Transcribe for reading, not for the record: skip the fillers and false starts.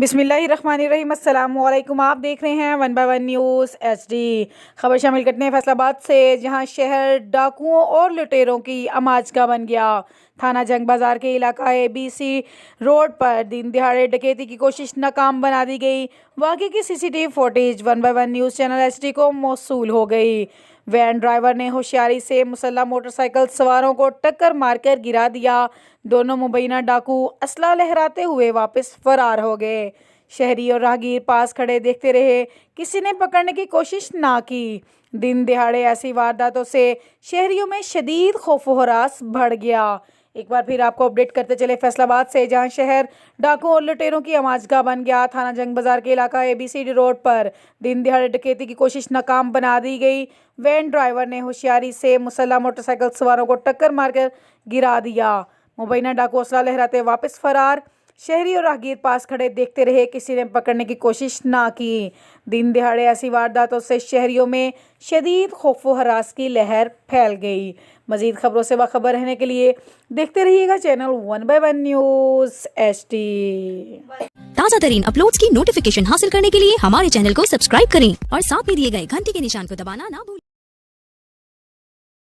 बिस्मिल्लाहिर्रहमानिर्रहीम। अस्सलाम वालेकुम। आप देख रहे हैं 1 बाय 1 न्यूज़ HD। खबर शामिल करते हैं फैसलाबाद से, जहां शहर डाकुओं और लुटेरों की अमाजगा बन गया। थाना जंग बाजार के इलाका ABC रोड पर दिन दिहाड़े डकैती की कोशिश नाकाम बना दी गई। वाक़े की CCTV footage 1 by 1 news channel HD को मौसूल हो गई। वैन ड्राइवर ने होशियारी से मुसल्लह मोटरसाइकिल सवारों को टक्कर मारकर गिरा दिया। दोनों मुबैना डाकू असला लहराते हुए वापस फरार हो गए। शहरी और राहगीर पास खड़े देखते रहे, किसी ने पकड़ने की कोशिश ना की। दिन दिहाड़े ऐसी वारदातों से शहरियों में शदीद खौफ व हरास बढ़ गया। एक बार फिर आपको अपडेट करते चले फैसलाबाद से, जहां शहर डाकुओं और लुटेरों की अमाजगा बन गया। थाना जंग बाजार के इलाका ABC रोड पर दिन दिहाड़े डकैती की कोशिश नाकाम बना दी गई। वैन ड्राइवर ने होशियारी से मुसल्लह मोटरसाइकिल सवारों को टक्कर मारकर गिरा दिया। मुबैना डाकू असला लहराते वापस फरार। शहरी और राहगीर पास खड़े देखते रहे, किसी ने पकड़ने की कोशिश ना की। दिन दिहाड़े ऐसी वारदातों से शहरियों में शदीद खौफ व हरास की लहर फैल गई। मजीद खबरों से बाखबर रहने के लिए देखते रहिएगा चैनल 1 बाय 1 न्यूज़ HD। ताज़ा तरीन अपलोड्स की नोटिफिकेशन हासिल करने के लिए हमारे चैनल को सब्सक्राइब करें और साथ में दिए गए घंटी के निशान को दबाना ना भूलें।